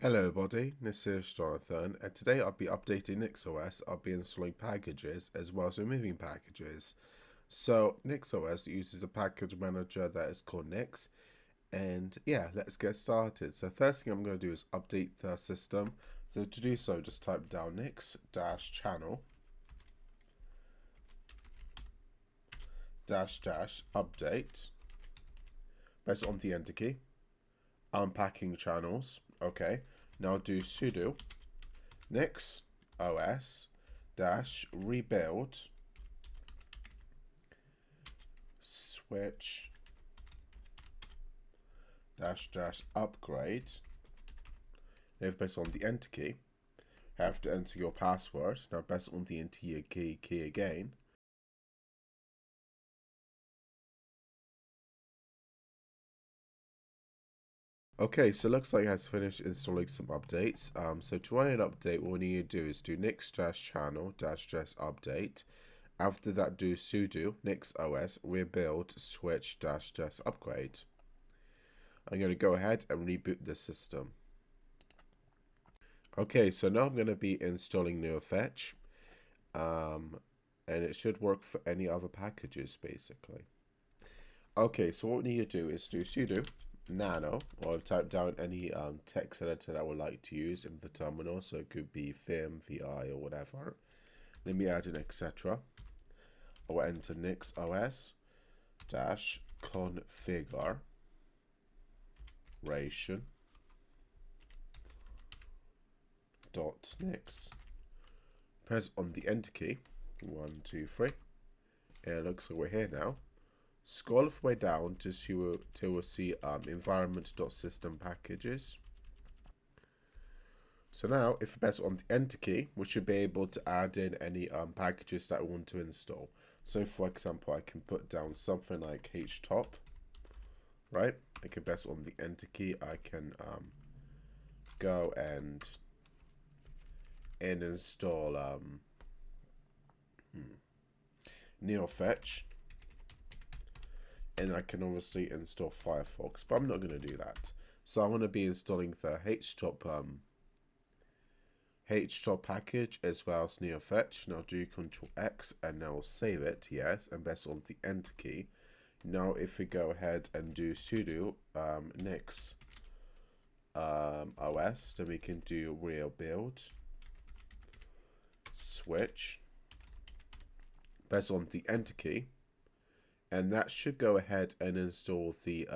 Hello everybody, this is Jonathan, and today I'll be updating Nix OS. I'll be installing packages as well as removing packages. So Nix OS uses a package manager that is called Nix, and yeah, let's get started. So first thing I'm going to do is update the system. So to do so, just type down nix-channel --update. Press on the enter key. Unpacking channels. Okay. Now do sudo Nix OS -rebuild switch -upgrade. Now press on the enter key. Have to enter your password. Now press on the enter key again. Okay, so it looks like it has finished installing some updates. So to run an update, what we need to do is do nix-channel -update. After that, do sudo NixOS rebuild switch -upgrade. I'm going to go ahead and reboot the system. Okay, so now I'm going to be installing NeoFetch, and it should work for any other packages basically. Okay, so what we need to do is do sudo nano, or type down any text editor that I would like to use in the terminal, so it could be Vim, VI, or whatever. Let me add an etc. I will enter NixOS configuration.nix. Press on the enter key. 1, 2, 3. And it looks like we're here now. Scroll all the way down till we'll see environment.system packages. So now, if you press on the enter key, we should be able to add in any packages that we want to install. So for example, I can put down something like htop, right? I can press on the enter key. I can go and install NeoFetch. And I can obviously install Firefox, but I'm not going to do that. So I'm going to be installing the htop package as well as NeoFetch. Now do Ctrl X and now save it, yes, and press on the enter key. Now if we go ahead and do sudo Nix OS, then we can do rebuild switch. Press on the enter key. And that should go ahead and install the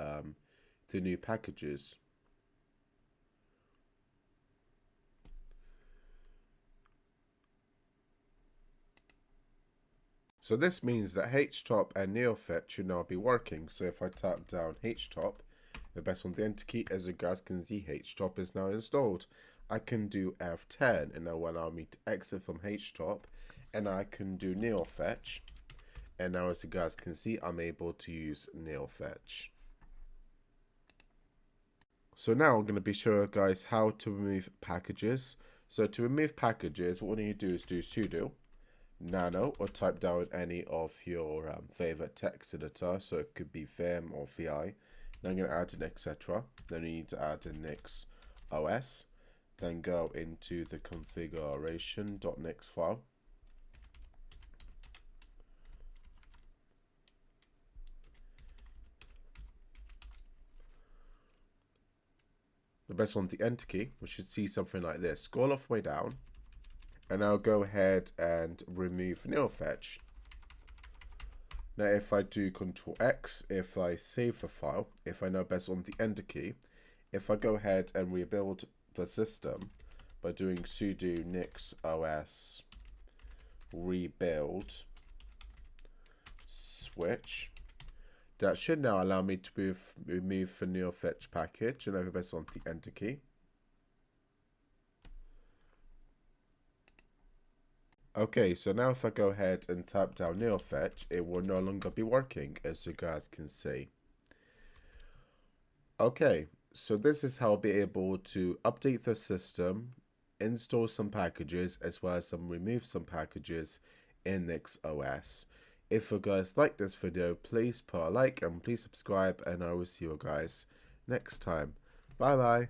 new packages. So this means that htop and NeoFetch should now be working. So if I tap down htop, the press on the enter key, as you guys can see, htop is now installed. I can do F10 and that will allow me to exit from htop, and I can do NeoFetch. And now, as you guys can see, I'm able to use NeoFetch. So now I'm going to be showing you guys how to remove packages. So to remove packages, what we need to do is do sudo nano, or type down any of your favorite text editor. So it could be Vim or VI. Then I'm going to add an etc. Then you need to add a Nix OS. Then go into the configuration.nix file. Press on the enter key, we should see something like this. Scroll all the way down, and I'll go ahead and remove NeoFetch. Now if I do Ctrl X, if I save the file, if I now press on the enter key, if I go ahead and rebuild the system by doing sudo NixOS rebuild switch, that should now allow me to remove the NeoFetch package, and I press on the enter key. Okay, so now if I go ahead and tap down NeoFetch, it will no longer be working, as you guys can see. Okay, so this is how I'll be able to update the system, install some packages, as well as remove some packages in Nix OS. If you guys like this video, please put a like and please subscribe, and I will see you guys next time. Bye bye.